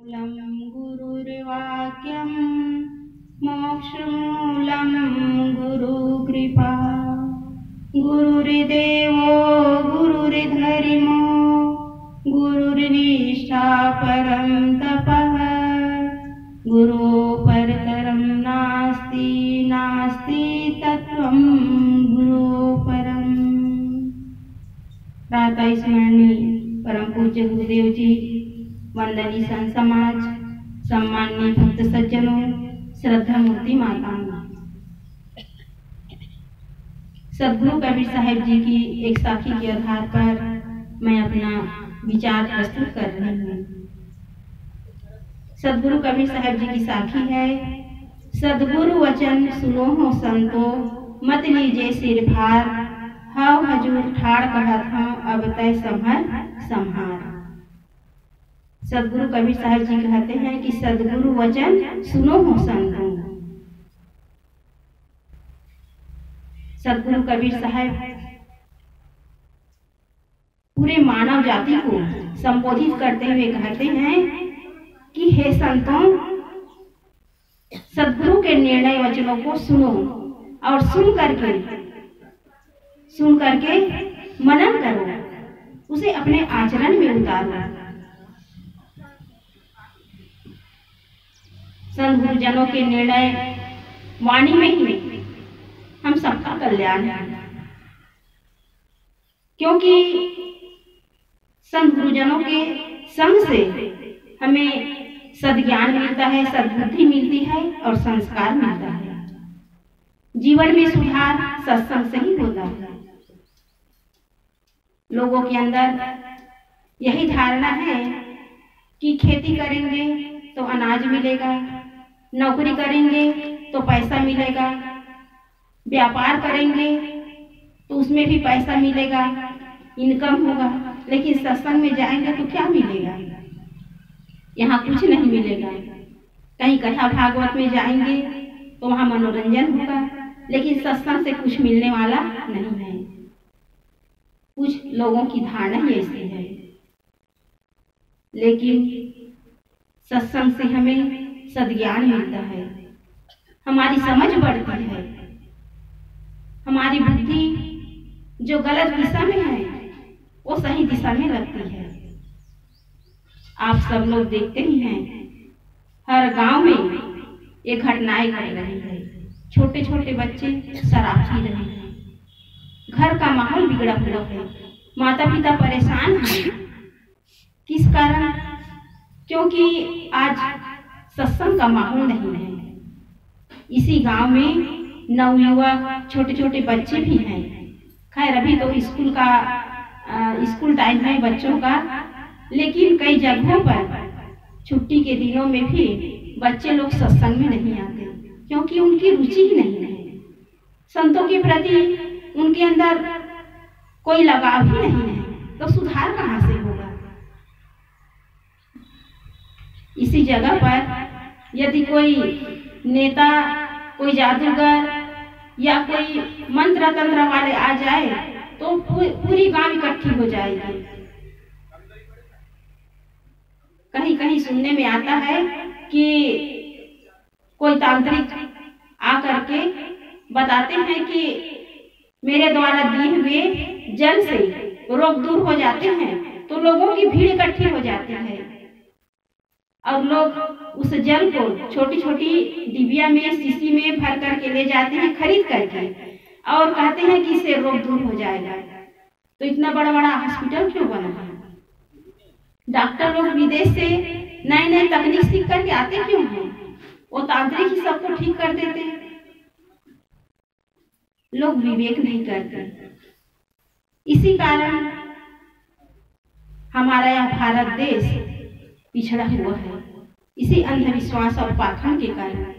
मूलं गुरुर्वाक्यं मोक्षमूलं गुरुकृपा। गुरुर्देवो गुरुर्धर्मो गुरुर्निष्ठा परं तपः। गुरु परतरं नास्ति नास्ति तत्त्वं गुरु परम्। प्रातः स्मरणीय परम पूज्य गुरुदेव जी, वंदनीय संत समाज, सम्माननीय भक्त सज्जनों, श्रद्धा मूर्ति माताओं, सदगुरु कबीर साहिब जी की एक साखी के आधार पर मैं अपना विचार प्रस्तुत कर रही हूँ। सदगुरु कबीर साहिब जी की साखी है, सदगुरु वचन सुनो हो संतो, मत लीजिए सिर भार, हाव हजूर ठाड़ कहत हूँ अब तय संभर संहार। सदगुरु कबीर साहिब जी कहते हैं कि सदगुरु वचन सुनो हो संतों। सदगुरु कबीर साहिब पूरे मानव जाति को संबोधित करते हुए कहते हैं कि हे संतों, सदगुरु के निर्णय वचनों को सुनो और सुन करके मनन करो, उसे अपने आचरण में उतारो। संत गुरुजनों के निर्णय वाणी में ही हम सबका कल्याण है, क्योंकि संत गुरुजनों के संग से हमें सद्ज्ञान मिलता है, सद्बुद्धि मिलती है और संस्कार मिलता है। जीवन में सुधार सत्संग से ही होता है। लोगों के अंदर यही धारणा है कि खेती करेंगे तो अनाज मिलेगा, नौकरी करेंगे तो पैसा मिलेगा, व्यापार करेंगे तो उसमें भी पैसा मिलेगा, इनकम होगा। लेकिन सत्संग में जाएंगे तो क्या मिलेगा? यहाँ कुछ नहीं मिलेगा। कहीं कथा भागवत में जाएंगे तो वहाँ मनोरंजन होगा, लेकिन सत्संग से कुछ मिलने वाला नहीं है। कुछ लोगों की धारणा ही ऐसी है। लेकिन सत्संग से हमें सद्ज्ञान मिलता है, हमारी समझ बढ़ती है, हमारी बुद्धि जो गलत दिशा में है वो सही दिशा में लगती है। आप सब लोग देखते ही हैं, हर गांव में ये घटनाएं घट रही है। छोटे छोटे बच्चे शराब पी रहे हैं, घर का माहौल बिगड़ा हुआ है, माता पिता परेशान हैं। किस कारण? क्योंकि आज सत्संग का माहौल नहीं है। इसी गांव में नवयुवक छोटे छोटे बच्चे भी हैं। खैर अभी तो स्कूल टाइम है बच्चों का, लेकिन कई जगहों पर छुट्टी के दिनों में भी बच्चे लोग सत्संग में नहीं आते, क्योंकि उनकी रुचि ही नहीं है। संतों के प्रति उनके अंदर कोई लगाव ही नहीं है, तो सुधार कहाँ से होगा? इसी जगह पर यदि कोई नेता, कोई जादूगर या कोई मंत्र तंत्र वाले आ जाए तो पूरी गांव इकट्ठी हो जाएगी। कहीं कहीं सुनने में आता है कि कोई तांत्रिक आकर के बताते हैं कि मेरे द्वारा दिए हुए जल से रोग दूर हो जाते हैं, तो लोगों की भीड़ इकट्ठी हो जाती है और लोग उस जल को छोटी छोटी डिबिया में, शीशी में भर करके ले जाते हैं खरीद करके, और कहते हैं कि इससे रोग दूर हो जाएगा। तो इतना बड़ा बड़ा हॉस्पिटल क्यों बना है? डॉक्टर लोग विदेश से नए नए तकनीक सीख करके आते क्यों हैं? वो तांत्रिक ही सबको ठीक कर देते हैं। लोग विवेक नहीं करते। इसी कारण हमारा यह भारत देश पिछड़ा हुआ है, इसी अंधविश्वास और पाखंड के कारण।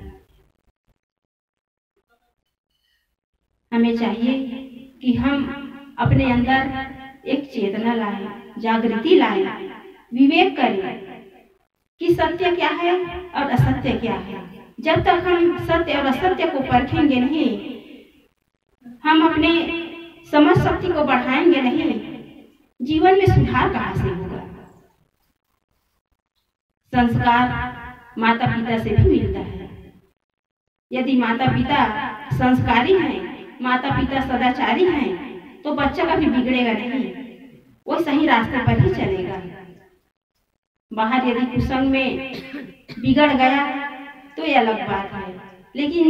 हमें चाहिए कि हम अपने अंदर एक चेतना लाएं, जागृति लाएं, विवेक करें कि सत्य क्या है और असत्य क्या है। जब तक हम सत्य और असत्य को परखेंगे नहीं, हम अपने समझ शक्ति को बढ़ाएंगे नहीं, जीवन में सुधार कहाँ से होगा? संस्कार माता पिता से भी मिलता है। यदि माता पिता संस्कारी हैं, माता पिता सदाचारी हैं, तो बच्चा कभी बिगड़ेगा नहीं, वो सही रास्ते पर ही चलेगा। बाहर यदि कुसंग में बिगड़ गया तो ये अलग बात है, लेकिन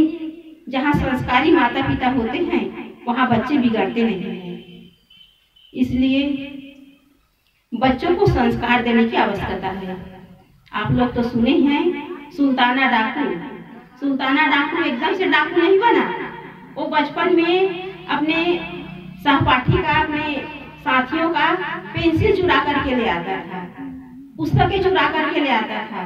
जहाँ संस्कारी माता पिता होते हैं वहाँ बच्चे बिगड़ते नहीं हैं। इसलिए बच्चों को संस्कार देने की आवश्यकता है। आप लोग तो सुने हैं सुल्ताना डाकू। सुल्ताना डाकू एकदम से डाकू नहीं बना, वो बचपन में अपने सहपाठी का, अपने साथियों का पेंसिल चुरा करके ले आता था, पुस्तकें चुरा करके ले आता था,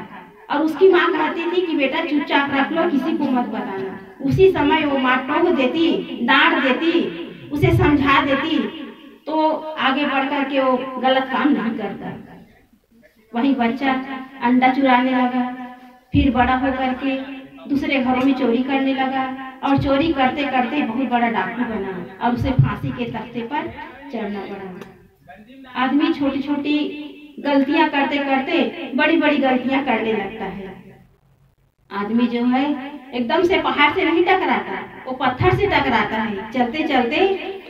और उसकी माँ कहती थी कि बेटा चुपचाप रख लो, किसी को मत बताना। उसी समय वो माँ टोक देती, डांट देती, उसे समझा देती, तो आगे बढ़ करके वो गलत काम नहीं करता। वही बच्चा अंडा चुराने लगा, फिर बड़ा होकर के दूसरे घरों में चोरी करने लगा, और चोरी करते करते बहुत बड़ा डाकू बना, और उसे फांसी के तख्ते पर चढ़ना पड़ा। आदमी छोटी छोटी गलतियां करते करते बड़ी बड़ी गलतियां करने लगता है। आदमी जो है एकदम से पहाड़ से नहीं टकराता, वो पत्थर से टकराता है। चलते चलते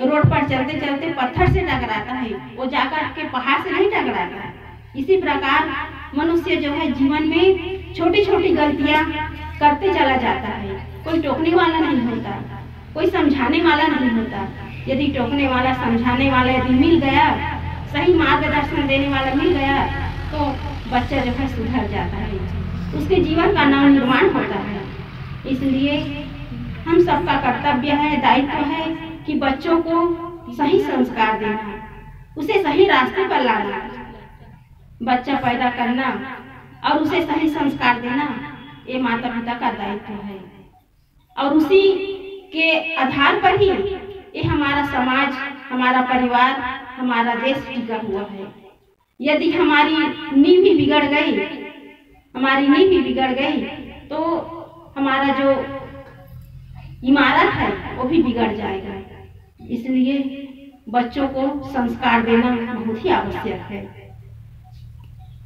रोड पर चलते चलते पत्थर से टकराता है, वो जाकर के पहाड़ से नहीं टकराता। इसी प्रकार मनुष्य जो है जीवन में छोटी छोटी गलतियां करते चला जाता है। कोई टोकने वाला नहीं होता, कोई समझाने वाला नहीं होता। यदि टोकने वाला, समझाने वाला यदि मिल गया, सही मार्गदर्शन देने वाला मिल गया, तो बच्चा जो है सुधर जाता है, उसके जीवन का नव निर्माण होता है। इसलिए हम सबका कर्तव्य है, दायित्व है कि बच्चों को सही संस्कार देना, उसे सही रास्ते पर लाना। बच्चा पैदा करना और उसे सही संस्कार देना, ये माता पिता का दायित्व है, और उसी के आधार पर ही ये हमारा समाज, हमारा परिवार, हमारा देश टिका हुआ है। यदि हमारी नींव भी बिगड़ गई, हमारी नींव भी बिगड़ गई, तो हमारा जो इमारत है वो भी बिगड़ जाएगा। इसलिए बच्चों को संस्कार देना बहुत ही आवश्यक है।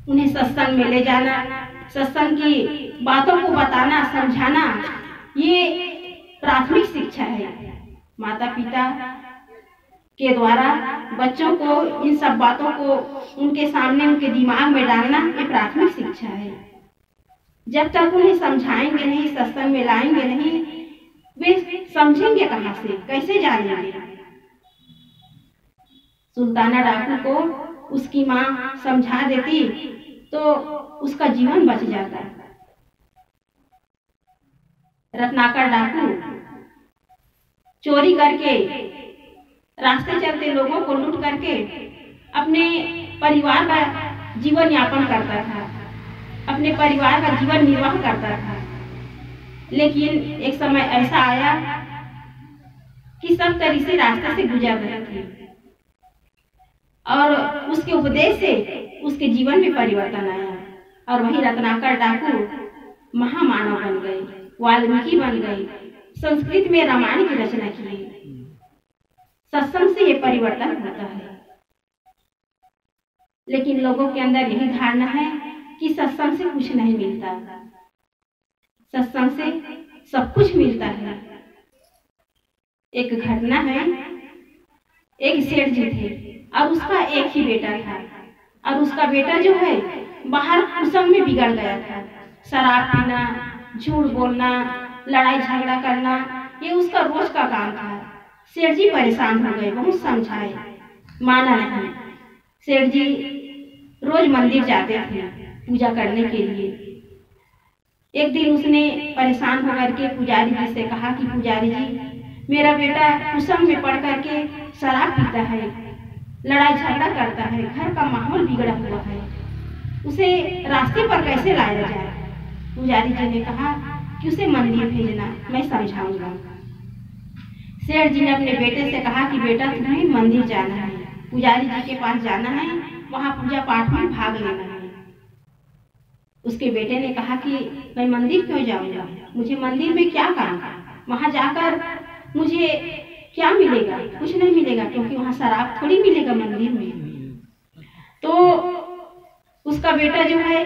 उन्हें सत्संग में ले जाना, सत्संग की बातों को बताना, समझाना, ये प्राथमिक शिक्षा है। माता पिता के द्वारा बच्चों को इन सब बातों को उनके सामने, उनके दिमाग में डालना, ये प्राथमिक शिक्षा है। जब तक उन्हें समझाएंगे नहीं, सत्संग में लाएंगे नहीं, वे समझेंगे कहाँ से, कैसे जानेंगे। सुल्ताना डाकू को उसकी माँ समझा देती तो उसका जीवन बच जाता। रत्नाकर डाकू चोरी करके, रास्ते चलते लोगों को लूट करके अपने परिवार का जीवन यापन करता था, अपने परिवार का जीवन निर्वाह करता था। लेकिन एक समय ऐसा आया कि सब तरह से रास्ते से गुजर रहे थे, और उसके उपदेश से उसके जीवन में परिवर्तन आया, और वही रत्नाकर डाकू महामानव बन गए, वाल्मीकि बन गए, संस्कृत में रामायण की रचना की। सत्संग से ये परिवर्तन होता है। लेकिन लोगों के अंदर यही धारणा है कि सत्संग से कुछ नहीं मिलता, सत्संग से सब कुछ मिलता है। एक घटना है, एक सेठ जी थे और उसका एक ही बेटा था, और उसका बेटा जो है बाहर कुसंग में बिगड़ गया था। शराब पीना, झूठ बोलना, लड़ाई झगड़ा करना, ये उसका रोज का काम था। सेठ जी परेशान हो गए, बहुत समझाए, माना नहीं। सेठ जी रोज मंदिर जाते थे पूजा करने के लिए। एक दिन उसने परेशान होकर के पुजारी जी से कहा कि पुजारी जी, मेरा बेटा कुसंग में पड़ करके शराब पीता है, लड़ाई झगड़ा करता है, घर का माहौल बिगड़ा हुआ है, उसे रास्ते पर कैसे लाया जाए। पुजारी जी ने कहा कि उसे मंदिर भेजना, मैं समझाऊंगा। सेठ जी ने अपने बेटे से कहा कि बेटा तुम्हें मंदिर जाना है, पुजारी जी के पास जाना है, वहाँ पूजा पाठ में भाग लेना है। उसके बेटे ने कहा कि मैं मंदिर क्यों जाऊंगा, मुझे मंदिर में क्या काम, वहाँ जाकर मुझे क्या मिलेगा, कुछ नहीं मिलेगा, क्योंकि वहाँ शराब थोड़ी मिलेगा मंदिर में। तो उसका बेटा जो है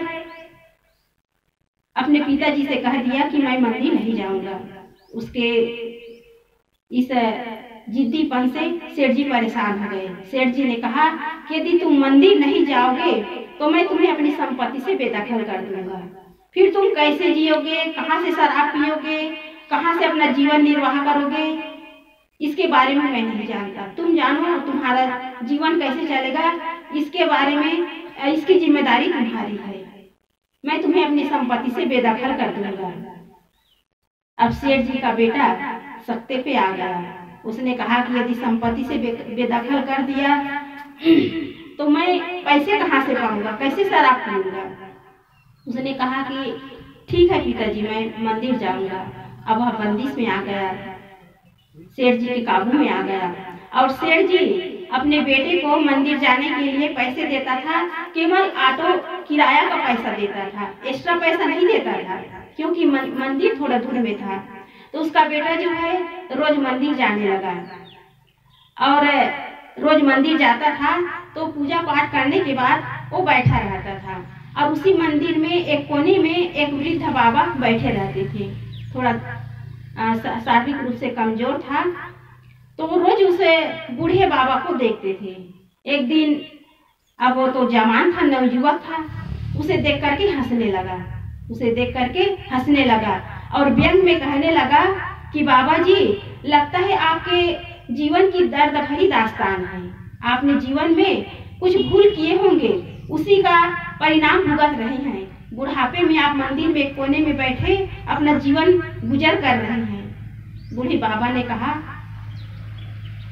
अपने पिताजी से कह दिया कि मैं मंदिर नहीं जाऊंगा। उसके इस जिद्दीपन से सेठ जी परेशान हो गए। सेठ जी ने कहा कि यदि तुम मंदिर नहीं जाओगे तो मैं तुम्हें अपनी संपत्ति से बेदखल कर दूंगा। फिर तुम कैसे जियोगे, कहाँ से शराब पियोगे, कहाँ से अपना जीवन निर्वाह करोगे, इसके बारे में मैं नहीं जानता। तुम जानो तुम्हारा जीवन कैसे चलेगा, इसके बारे में इसकी जिम्मेदारी तुम्हारी है। मैं तुम्हें अपनी संपत्ति से बेदखल कर दूंगा। अब सेठ जी का बेटा सत्ते पे आ गया। उसने कहा कि यदि संपत्ति से बेदखल कर दिया तो मैं पैसे कहाँ से पाऊंगा, कैसे शराब पीऊंगा। उसने कहा कि ठीक है पिताजी, मैं मंदिर जाऊंगा। अब वह बंदिश में आ गया, सेठ जी के काबू में आ गया। और सेठ जी अपने बेटे को मंदिर जाने के लिए पैसे देता था, केवल ऑटो किराया का पैसा देता था, एक्स्ट्रा पैसा नहीं देता था, क्योंकि मंदिर थोड़ा दूर में था। तो उसका बेटा जो है रोज मंदिर जाने लगा और रोज मंदिर जाता था। तो पूजा पाठ करने के बाद वो बैठा रहता था और उसी मंदिर में एक कोने में एक वृद्ध बाबा बैठे रहते थे। थोड़ा शारीरिक रूप से कमजोर था, तो वो रोज उसे बूढ़े बाबा को देखते थे। एक दिन अब वो तो जवान था, नवयुवक था, उसे देख करके हंसने लगा और व्यंग में कहने लगा कि बाबा जी, लगता है आपके जीवन की दर्द भरी दास्तान है। आपने जीवन में कुछ भूल किए होंगे, उसी का परिणाम भुगत रहे हैं। बुढ़ापे में आप मंदिर में एक कोने में बैठे अपना जीवन गुजर कर रहे हैं। बूढ़े बाबा ने कहा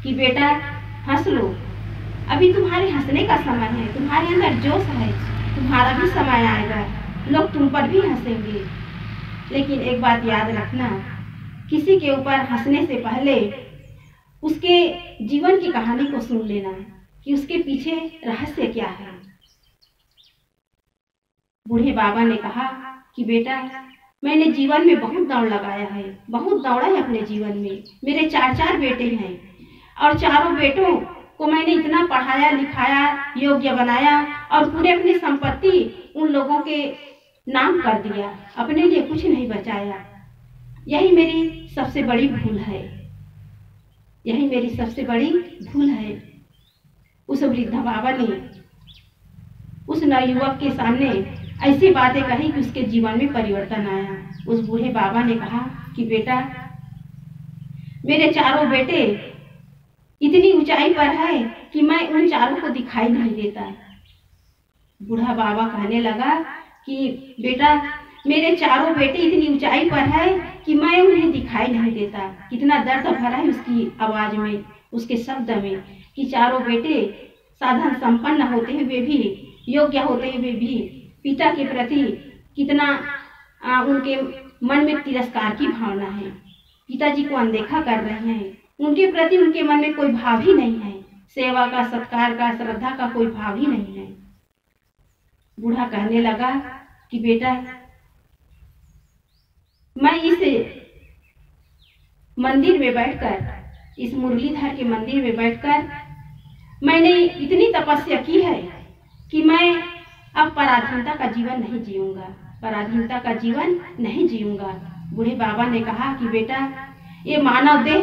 कि बेटा हंस लो, अभी तुम्हारे हंसने का समय है, तुम्हारे अंदर जोश है, तुम्हारा भी समय आएगा, लोग तुम पर भी हंसेंगे। लेकिन एक बात याद रखना, किसी के ऊपर हंसने से पहले उसके जीवन की कहानी को सुन लेना कि उसके पीछे रहस्य क्या है। बूढ़े बाबा ने कहा कि बेटा, मैंने जीवन में बहुत दौड़ लगाया है, बहुत दौड़ा है अपने जीवन में। मेरे 4 बेटे हैं और चारों बेटों को मैंने इतना पढ़ाया लिखाया, योग्य बनाया और पूरे अपनी संपत्ति उन लोगों के नाम कर दिया, अपने लिए कुछ नहीं बचाया। यही मेरी सबसे बड़ी भूल है। उस वृद्ध बाबा ने उस नवयुवक के सामने ऐसी बातें कही कि उसके जीवन में परिवर्तन आया। उस बूढ़े बाबा ने कहा कि बेटा, मेरे 4 बेटे इतनी ऊंचाई पर है कि मैं उन 4 को दिखाई नहीं देता। बूढ़ा बाबा कहने लगा कि बेटा, मेरे 4 बेटे इतनी ऊंचाई पर है कि मैं उन्हें दिखाई नहीं देता। कितना दर्द भरा है उसकी आवाज में, उसके शब्द में, कि 4 बेटे साधन संपन्न होते हुए भी, योग्य होते हुए भी पिता के प्रति कितना उनके मन में तिरस्कार की भावना है। पिताजी को अनदेखा कर रहे हैं, उनके प्रति उनके मन में कोई भाव ही नहीं है, सेवा का, सत्कार का, श्रद्धा का कोई भाव ही नहीं है। बूढ़ा कहने लगा कि बेटा, मैं इस मंदिर में बैठकर, इस मुरलीधर के मंदिर में बैठकर मैंने इतनी तपस्या की है कि मैं अब पराधीनता का जीवन नहीं जीऊंगा। बूढ़े बाबा ने कहा कि बेटा, ये मानव देह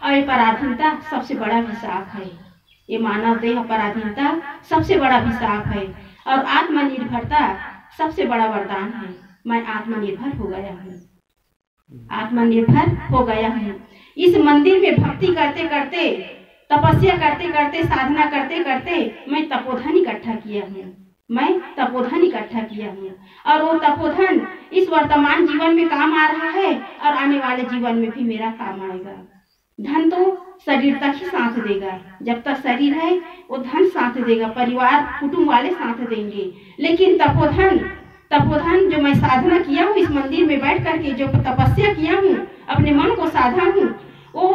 और ये पराधीनता सबसे बड़ा अभिशाप है। ये मानव देह पराधीनता सबसे बड़ा अभिशाप है और आत्मनिर्भरता सबसे बड़ा वरदान है। मैं आत्मनिर्भर हो गया हूँ। इस मंदिर में भक्ति करते करते, तपस्या करते करते, साधना करते करते मैं तपोधन इकट्ठा किया हूँ और वो तपोधन इस वर्तमान जीवन में काम आ रहा है और आने वाले जीवन में भी मेरा काम आएगा। धन तो शरीर तक ही साथ देगा, जब तक शरीर है वो धन साथ देगा, परिवार कुटुंब वाले साथ देंगे, लेकिन तपोधन जो मैं साधना किया हूँ, इस मंदिर में बैठ करके जो तपस्या किया हूँ, अपने मन को साधा हूँ, वो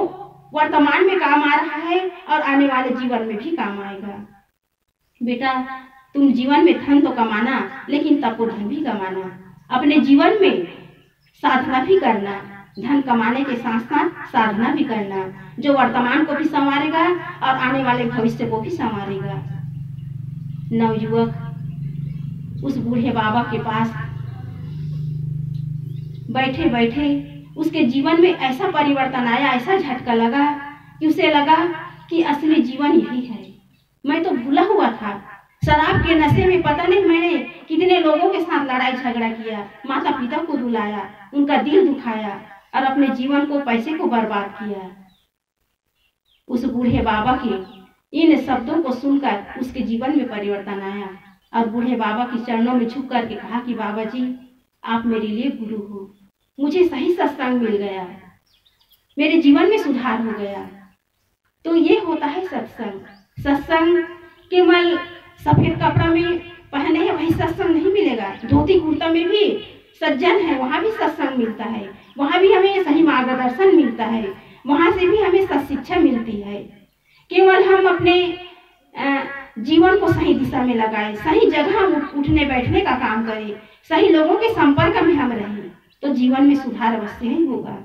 वर्तमान में काम आ रहा है और आने वाले जीवन में भी काम आएगा। बेटा, तुम जीवन में धन तो कमाना, लेकिन तपोधन भी कमाना, अपने जीवन में साधना भी करना, धन कमाने के साथ साथ साधना भी करना, जो वर्तमान को भी संवारेगा और आने वाले भविष्य को भी संवारेगा। नवयुवक उस बूढ़े बाबा के पास बैठे बैठे उसके जीवन में ऐसा परिवर्तन आया, ऐसा झटका लगा कि उसे लगा कि असली जीवन यही है। मैं तो भूला हुआ था, शराब के नशे में पता नहीं मैंने कितने लोगों के साथ लड़ाई झगड़ा किया, माता पिता को रुलाया, उनका दिल दुखाया और अपने जीवन को, पैसे को बर्बाद किया। उस बूढ़े बाबा के इन शब्दों को सुनकर उसके जीवन में परिवर्तन आया और बूढ़े बाबा के चरणों में झुक करके कहा कि बाबा जी, आप मेरे लिए गुरु हो, मुझे सही सत्संग मिल गया, मेरे जीवन में सुधार हो गया। तो ये होता है सत्संग। सत्संग केवल सफेद कपड़ा में पहने है वही सत्संग नहीं मिलेगा, धोती कुर्ता में भी सज्जन है, वहाँ भी सत्संग मिलता है, वहाँ भी हमें सही मार्गदर्शन मिलता है, वहाँ से भी हमें सत्शिक्षा मिलती है। केवल हम अपने जीवन को सही दिशा में लगाए, सही जगह उठने बैठने का काम करें, सही लोगों के संपर्क में हम रहें, तो जीवन में सुधार अवश्य ही होगा।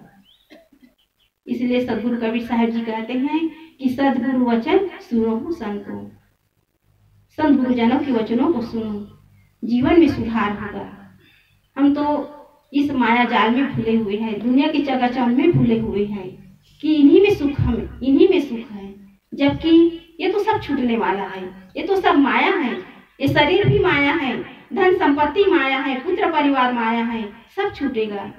इसलिए सदगुरु कबीर साहब जी कहते हैं कि सदगुरु वचन सुनो संतो, संत गुरुजनों के वचनों को सुनो, जीवन में सुधार होगा। हम तो इस माया जाल में भूले हुए हैं, दुनिया के चकाचौंध में भूले हुए हैं कि इन्हीं में सुख है, जबकि ये तो सब छूटने वाला है, ये तो सब माया है, ये शरीर भी माया है, धन संपत्ति माया है, पुत्र परिवार माया है, सब छूटेगा।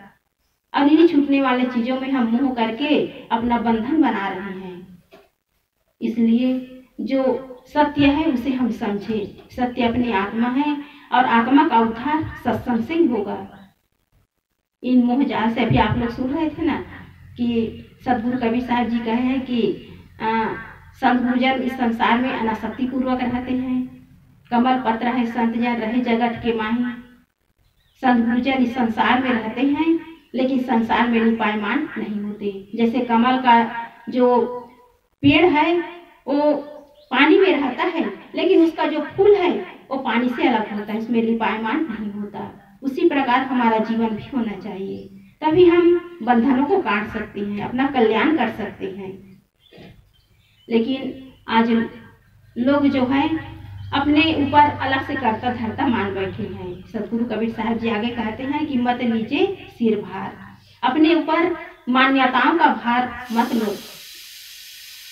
अब इन्हीं छूटने वाले चीजों में हम मोह करके अपना बंधन बना रहे हैं। इसलिए जो सत्य है उसे हम समझे, सत्य अपनी आत्मा है और आत्मा का उद्धार सत्संग से होगा। इन मोह जाल से अभी आप लोग सुन रहे थे ना कि सदगुरु कबीर साहब जी कहे हैं कि संत गुरुजन इस संसार में अनासक्ति पूर्वक रहते हैं, कमल पत्र है संत जन रहे जगत के माही। संत गुरुजन इस संसार में रहते हैं लेकिन संसार में लिपायमान नहीं होते। जैसे कमल का जो पेड़ है वो पानी में रहता है, लेकिन उसका जो फूल है वो पानी से अलग होता है, उसमें लिपायमान नहीं होता। उसी प्रकार हमारा जीवन भी होना चाहिए, तभी हम बंधनों को काट सकते हैं, अपना कल्याण कर सकते हैं। लेकिन आज लोग जो है अपने ऊपर अलग से करता धरता मान बैठे हैं। सदगुरु कबीर साहब जी आगे कहते हैं कि मत लीजिए सिर भार, अपने ऊपर मान्यताओं का भार मत लो,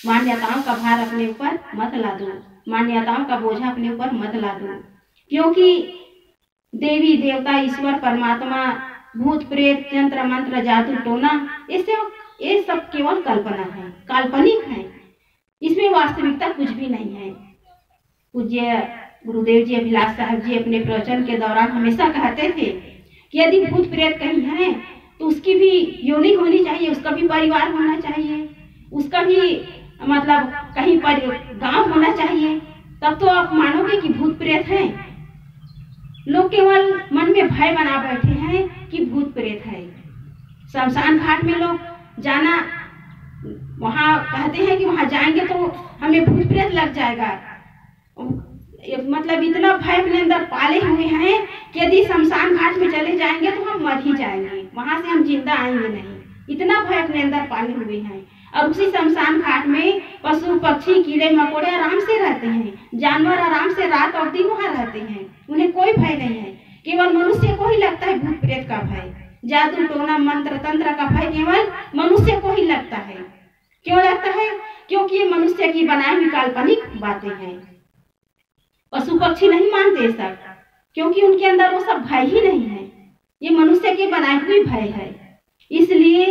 मान्यताओं का भार अपने ऊपर मत ला दो, मान्यताओं का बोझा अपने ऊपर मत ला दो, क्योंकि देवी देवता ईश्वर परमात्मा भूत प्रेत यंत्र मंत्र जादू टोना ये सब केवल कल्पना है, काल्पनिक है, इसमें वास्तविकता कुछ भी नहीं है। पूज्य गुरुदेव जी अभिलाष साहब जी अपने प्रवचन के दौरान हमेशा कहते थे कि यदि भूत प्रेत कहीं है तो उसकी भी योनि होनी चाहिए, उसका भी परिवार होना चाहिए, उसका भी मतलब कहीं पर गांव होना चाहिए, तब तो आप मानोगे कि भूत प्रेत हैं। लोग केवल मन में भय बना बैठे हैं कि भूत प्रेत है। शमशान घाट में लोग जाना, वहां कहते हैं कि वहां जाएंगे तो हमें भूत प्रेत लग जाएगा, मतलब इतना भय अपने अंदर पाले हुए हैं कि यदि शमशान घाट में चले जाएंगे तो हम मर ही जाएंगे, वहां से हम जिंदा आएंगे नहीं, इतना भय अपने अंदर पाले हुए हैं। और उसी शमशान घाट में पशु पक्षी कीड़े मकोड़े आराम से रहते हैं, जानवर आराम से रात और दिन वहां रहते हैं, उन्हें कोई भय नहीं है। केवल मनुष्य को ही लगता है भूत प्रेत का भय, जादू टोना मंत्र तंत्र का भय केवल मनुष्य को ही लगता है। क्यों लगता है? क्योंकि ये मनुष्य की बनाई हुई काल्पनिक बातें हैं। पशु पक्षी नहीं मानते सब, क्योंकि उनके अंदर वो सब भय ही नहीं है, ये मनुष्य की बनाई हुई भय है। इसलिए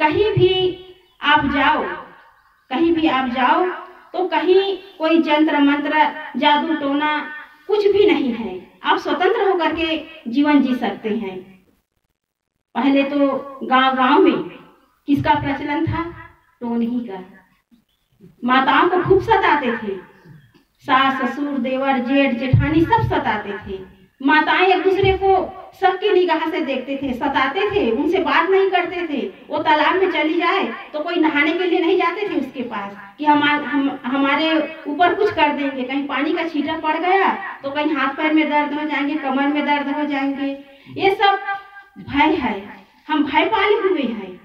कहीं भी आप जाओ तो कहीं कोई जंत्र मंत्र जादू टोना कुछ भी नहीं है, आप स्वतंत्र होकर के जीवन जी सकते हैं। पहले तो गांव में किसका प्रचलन था? टोनही का। माताओं को खूब सताते थे, सास ससुर देवर जेठ जेठानी सब सताते थे। माताएं एक दूसरे को सबकी निगाह से देखते थे, सताते थे, उनसे बात नहीं करते थे। वो तालाब में चली जाए तो कोई नहाने के लिए नहीं जाते थे उसके पास कि हमारे ऊपर कुछ कर देंगे, कहीं पानी का छींटा पड़ गया तो कहीं हाथ पैर में दर्द हो जाएंगे, कमर में दर्द हो जाएंगे। ये सब भय है, हम भय पाले हुए हैं।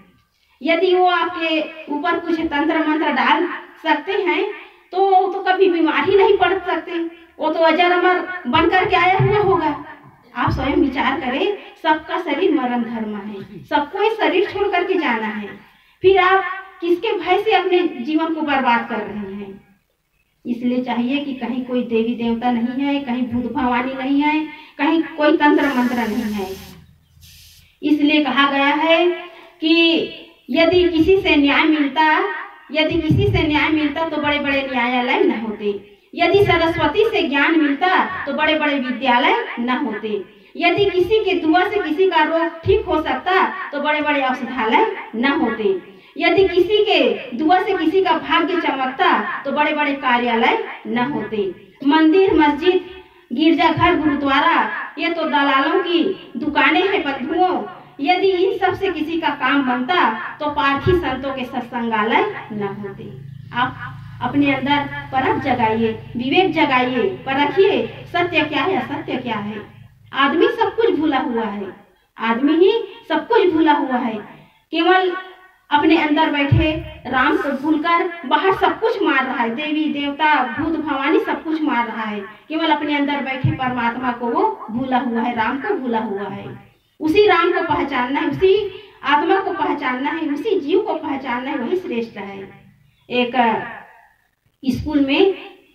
यदि वो आपके ऊपर कुछ तंत्र मंत्र डाल सकते हैं तो कभी बीमार ही नहीं पड़ सकते, वो तो अजर अमर बन करके आया हुआ होगा। आप स्वयं विचार करें, सबका शरीर मरण धर्म है, सबको इस शरीर छोड़ करके जाना है। फिर आप किसके भय से अपने जीवन को बर्बाद कर रहे हैं? इसलिए चाहिए कि कहीं कोई देवी देवता नहीं है, कहीं भूत भवानी नहीं है, कहीं कोई तंत्र मंत्र नहीं है। इसलिए कहा गया है कि यदि किसी से न्याय मिलता तो बड़े बड़े न्यायालय न होते। यदि सरस्वती से ज्ञान मिलता तो बड़े बड़े विद्यालय न होते। यदि किसी के दुआ से किसी का रोग ठीक हो सकता तो बड़े बड़े औषधालय न होते। यदि किसी के दुआ से किसी का भाग्य चमकता तो बड़े बड़े कार्यालय न होते। मंदिर, मस्जिद, गिरजाघर, गुरुद्वारा ये तो दलालों की दुकानें हैं बंधुओं। यदि इन सब से किसी का काम बनता तो पारखी संतों के सत्संगालय न होते। आप अपने अंदर परख जगाइए, विवेक जगाइए, परखिए सत्य क्या है, असत्य क्या है। आदमी सब कुछ भूला हुआ है, आदमी ही सब कुछ भूला हुआ है। केवल अपने अंदर बैठे राम को भूलकर बाहर सब कुछ मार रहा है, देवी देवता भूत भवानी सब कुछ मार रहा है। केवल अपने अंदर बैठे परमात्मा को वो भूला हुआ है, राम को भूला हुआ है। उसी राम को पहचानना है, उसी आत्मा को पहचानना है, उसी जीव को पहचानना है, वही श्रेष्ठ है। एक स्कूल में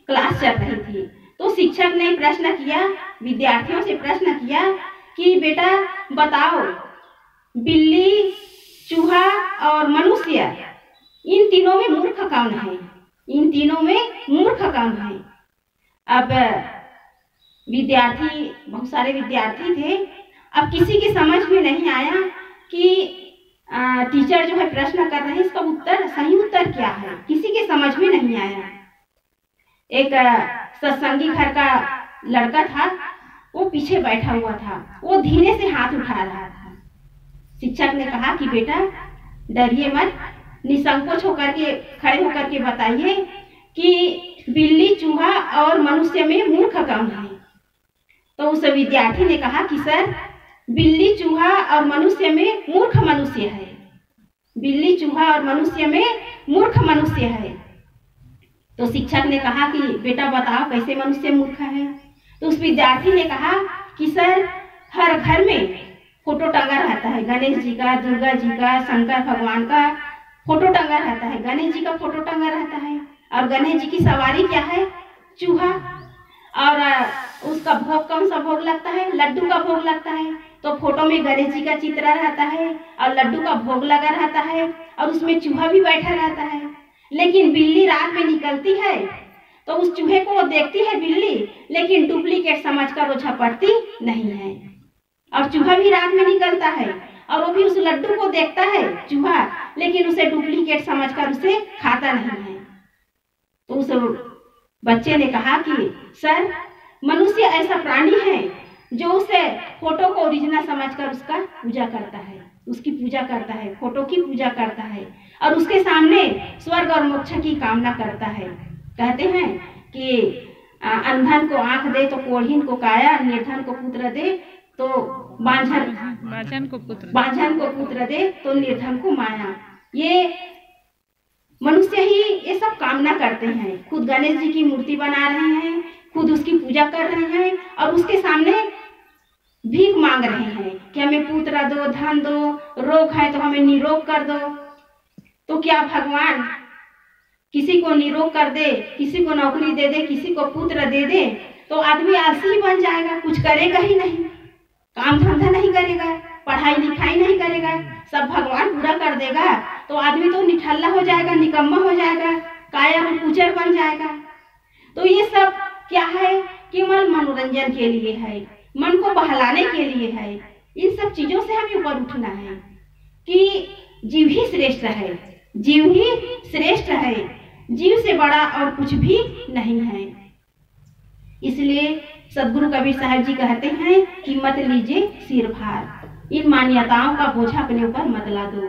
क्लास चल रही थी तो शिक्षक ने प्रश्न किया, विद्यार्थियों से प्रश्न किया कि बेटा बताओ, बिल्ली, चूहा और मनुष्य इन तीनों में मूर्ख कौन है? इन तीनों में मूर्ख कौन है? अब विद्यार्थी, बहुत सारे विद्यार्थी थे। अब किसी के समझ में नहीं आया कि टीचर जो है प्रश्न कर रहे हैं, इसका उत्तर, सही उत्तर क्या है, किसी के समझ में नहीं आया। एक सत्संगी घर का लड़का था, वो पीछे बैठा हुआ था, वो धीरे से हाथ उठा रहा था। शिक्षक ने कहा कि बेटा डरिए मत, निसंकोच होकर के खड़े होकर के बताइए कि बिल्ली, चूहा और मनुष्य में मूर्ख कौन है? तो उस विद्यार्थी ने कहा कि सर, बिल्ली, चूहा और मनुष्य में मूर्ख मनुष्य है। बिल्ली, चूहा और मनुष्य में मूर्ख मनुष्य है। तो शिक्षक ने कहा कि बेटा बताओ कैसे मनुष्य मूर्ख है? तो उस विद्यार्थी ने कहा कि सर, हर घर में फोटो टंगा रहता है, गणेश जी का, दुर्गा जी का, शंकर भगवान का फोटो टंगा रहता है। गणेश जी का फोटो टंगा रहता है और गणेश जी की सवारी क्या है? चूहा। और उसका भोग कौन सा भोग लगता है? लड्डू का भोग लगता है। तो फोटो में गणेश जी का चित्र रहता है और लड्डू का भोग लगा रहता है और उसमें चूहा भी बैठा रहता है। लेकिन बिल्ली रात में निकलती है तो उस चूहे को वो देखती है बिल्ली, लेकिन डुप्लीकेट समझकर वो झपटती नहीं है। और चूहा भी रात में निकलता है और वो भी उस लड्डू को देखता है चूहा, लेकिन उसे डुप्लीकेट समझकर उसे खाता नहीं है। तो उस बच्चे ने कहा कि सर, मनुष्य ऐसा प्राणी है जो उसे फोटो को ओरिजिनल समझकर उसका पूजा करता है, उसकी पूजा करता है, फोटो की पूजा करता है और उसके सामने स्वर्ग और मोक्ष की कामना करता है। कहते हैं कि अंधन को आंख दे तो कोढ़ीन को काया, निर्धन को पुत्र दे तो बांझन को पुत्र दे तो निर्धन को माया। ये मनुष्य ही ये सब कामना करते हैं। खुद गणेश जी की मूर्ति बना रहे हैं, खुद उसकी पूजा कर रहे हैं और उसके सामने भीख मांग रहे हैं कि हमें पुत्र दो, धन दो, रोग है तो हमें निरोग कर दो। तो क्या भगवान किसी को निरोग कर दे, किसी को नौकरी दे दे, किसी को पुत्र दे दे तो आदमी आलसी ही बन जाएगा, कुछ करेगा ही नहीं, काम धंधा नहीं करेगा, पढ़ाई लिखाई नहीं करेगा, सब भगवान पूरा कर देगा तो आदमी तो निठल्ला हो जाएगा, निकम्मा हो जाएगा, काया में कुचर बन जाएगा। तो ये सब क्या है? केवल मनोरंजन के लिए है, मन को बहलाने के लिए है। इन सब चीजों से हमें ऊपर उठना है कि जीव ही श्रेष्ठ है, जीव ही श्रेष्ठ है, जीव से बड़ा और कुछ भी नहीं है। इसलिए सदगुरु कबीर साहब जी कहते हैं कि मत लीजिए सिर भार, इन मान्यताओं का बोझा अपने ऊपर मत ला दो।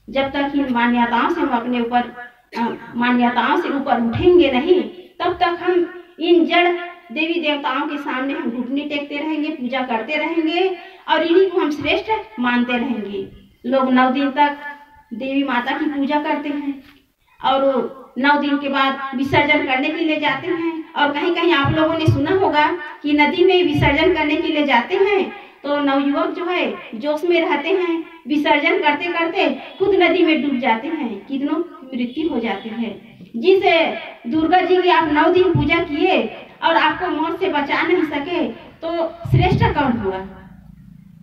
जब तक इन मान्यताओं से हम अपने ऊपर मान्यताओं से ऊपर उठेंगे नहीं, तब तक हम इन जड़ देवी देवताओं के सामने हम घुटने टेकते रहेंगे, पूजा करते रहेंगे और इन्हीं को हम श्रेष्ठ मानते रहेंगे। लोग 9 दिन तक देवी माता की पूजा करते हैं और 9 दिन के बाद विसर्जन करने के लिए जाते हैं। और कहीं कहीं आप लोगों ने सुना होगा कि नदी में विसर्जन करने के लिए जाते हैं तो नवयुवक जो है जोश में रहते हैं, विसर्जन करते करते खुद नदी में डूब जाते हैं, कितनों मृत्यु हो जाती है। जिसे दुर्गा जी की आप 9 दिन पूजा किए और आपको मौत से बचा नहीं सके तो श्रेष्ठ कौन हुआ?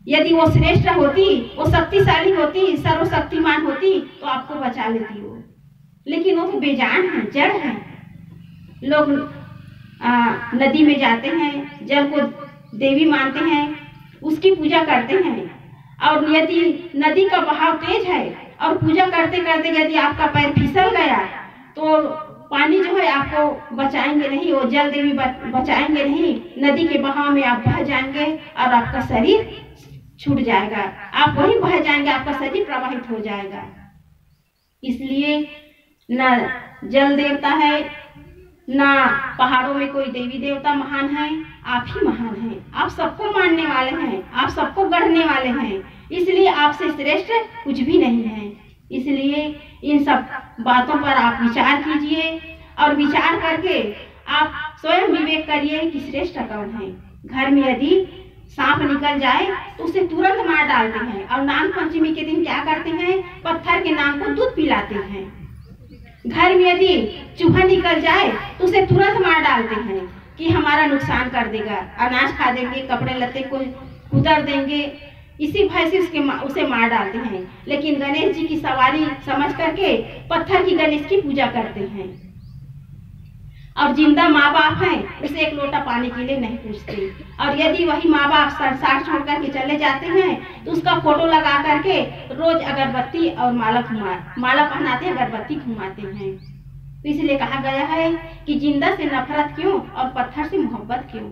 यदि वो श्रेष्ठ होती, वो शक्तिशाली होती, सर्वशक्तिमान होती तो आपको बचा लेती वो, लेकिन वो तो बेजान है, जड़ है। लोग नदी में जाते हैं, जल को देवी मानते हैं, उसकी पूजा करते हैं। और यदि नदी का बहाव तेज है और पूजा करते करते यदि आपका पैर फिसल गया तो पानी जो है आपको बचाएंगे नहीं, वो जल देवी बचाएंगे नहीं, नदी के बहाव में आप बह जाएंगे और आपका शरीर छूट जाएगा, आप वहीं बह जाएंगे, आपका शरीर प्रवाहित हो जाएगा। इसलिए न जल देवता है, ना पहाड़ों में कोई देवी देवता महान है, आप ही महान हैं। आप सबको मानने वाले हैं, आप सबको गढ़ने वाले हैं, इसलिए आपसे श्रेष्ठ कुछ भी नहीं है। इसलिए इन सब बातों पर आप विचार कीजिए और विचार करके आप स्वयं विवेक करिए कि श्रेष्ठ कौन है। घर में यदि सांप निकल जाए तो उसे तुरंत मार डालते हैं और नाग पंचमी के दिन क्या करते हैं? पत्थर के नाग को दूध पिलाते हैं। घर में यदि चूहा निकल जाए तो उसे तुरंत मार डालते हैं कि हमारा नुकसान कर देगा, अनाज खा देंगे, कपड़े लत्ते को उतर देंगे, इसी भय से उसे मार डालते हैं। लेकिन गणेश जी की सवारी समझ करके पत्थर की गणेश की पूजा करते हैं। और जिंदा माँ बाप हैं उसे एक लोटा पानी के लिए नहीं पूछते। और यदि वही माँ बाप संसार छोड़ करके चले जाते हैं तो उसका फोटो लगा करके रोज अगरबत्ती और माला पहनाते, अगरबत्ती घुमाते हैं। तो इसलिए कहा गया है कि जिंदा से नफरत क्यों और पत्थर से मोहब्बत क्यों।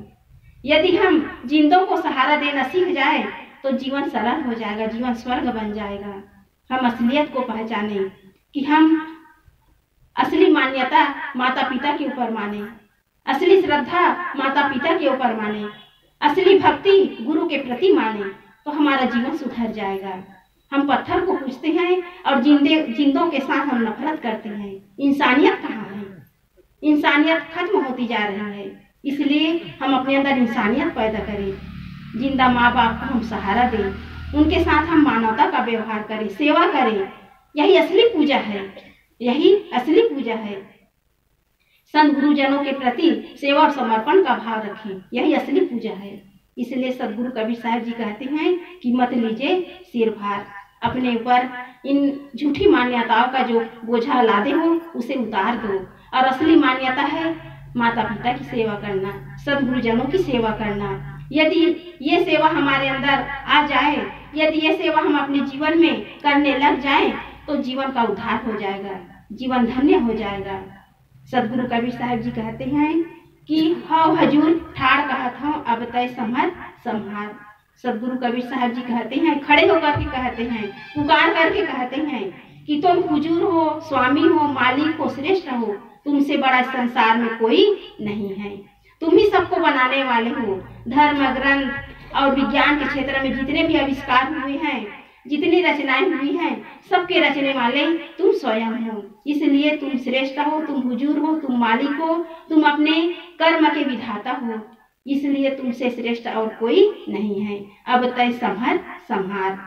यदि हम जिंदों को सहारा देना सीख जाए तो जीवन सरल हो जाएगा, जीवन स्वर्ग बन जाएगा। हम असलियत को पहचाने कि हम असली मान्यता माता पिता के ऊपर माने, असली श्रद्धा माता पिता के ऊपर माने, असली भक्ति गुरु के प्रति माने तो हमारा जीवन सुधर जाएगा। हम पत्थर को पूजते हैं और जिंदों के साथ हम नफरत करते हैं। इंसानियत कहाँ है? इंसानियत खत्म होती जा रही है। इसलिए हम अपने अंदर इंसानियत पैदा करें, जिंदा माँ बाप को हम सहारा दें, उनके साथ हम मानवता का व्यवहार करें, सेवा करें। यही असली पूजा है, यही असली पूजा है। संत गुरुजनों के प्रति सेवा और समर्पण का भाव रखें, यही असली पूजा है। इसलिए सदगुरु कबीर साहब जी कहते हैं कि मत लीजिए सिर भार, अपने ऊपर इन झूठी मान्यताओं का जो बोझा लादे हो उसे उतार दो। और असली मान्यता है माता पिता की सेवा करना, सदगुरुजनों की सेवा करना। यदि ये सेवा हमारे अंदर आ जाए, यदि ये सेवा हम अपने जीवन में करने लग जाएं तो जीवन का उद्धार हो जाएगा, जीवन धन्य हो जाएगा। सदगुरु कबीर साहब जी कहते हैं कि हाउ हजूर ठाड़ कहत हूँ अब तय समझ संभार। सदगुरु कबीर साहब जी कहते हैं, खड़े होकर के कहते हैं, पुकार करके कहते हैं कि तुम हुजूर हो, स्वामी हो, मालिक हो, श्रेष्ठ हो, तुमसे बड़ा संसार में कोई नहीं है। तुम ही सबको बनाने वाले हो। धर्म ग्रंथ और विज्ञान के क्षेत्र में जितने भी आविष्कार हुए हैं, जितनी रचनाएं हुई हैं, सबके रचने वाले तुम स्वयं हो। इसलिए तुम श्रेष्ठ हो, तुम हुजूर हो, तुम मालिक हो, तुम अपने कर्म के विधाता हो। इसलिए तुमसे श्रेष्ठ और कोई नहीं है। अब तय संभर संहार।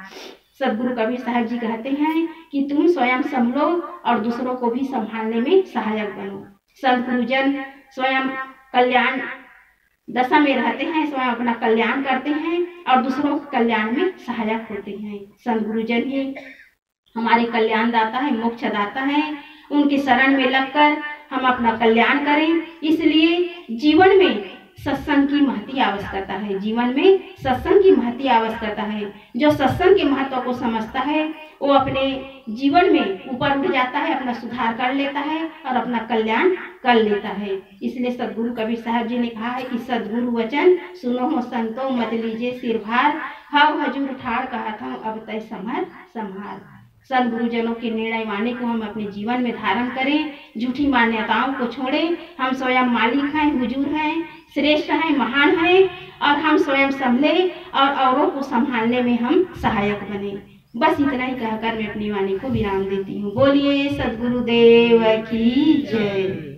सदगुरु कबीर साहब जी कहते हैं कि तुम स्वयं संभलो और दूसरों को भी संभालने में सहायक बनो। सदगुरुजन स्वयं कल्याण दशा में रहते हैं, स्वयं अपना कल्याण करते हैं और दूसरों के कल्याण में सहायक होते हैं। संत गुरुजन ही हमारे कल्याण दाता है, मोक्ष दाता है। उनके शरण में लगकर हम अपना कल्याण करें। इसलिए जीवन में सत्संग की महती आवश्यकता है, जीवन में सत्संग की महती आवश्यकता है। जो सत्संग के महत्व को समझता है वो अपने जीवन में ऊपर उठ जाता है, अपना सुधार कर लेता है और अपना कल्याण कर लेता है। इसलिए सदगुरु कबीर साहब जी ने कहा है कि सदगुरु वचन सुनो हो संतो, मत लीजिए सिर भार, हाउ हजूर ठाड़ कहत हूँ अब तय समझ संभार। सदगुरुजनों के निर्णय वाणी को हम अपने जीवन में धारण करें, झूठी मान्यताओं को छोड़ें। हम स्वयं मालिक हैं, हुजूर हैं, श्रेष्ठ हैं, महान हैं और हम स्वयं संभले और औरों को संभालने में हम सहायक बने। बस इतना ही कहकर मैं अपनी वाणी को विराम देती हूँ। बोलिए सद्गुरुदेव की जय।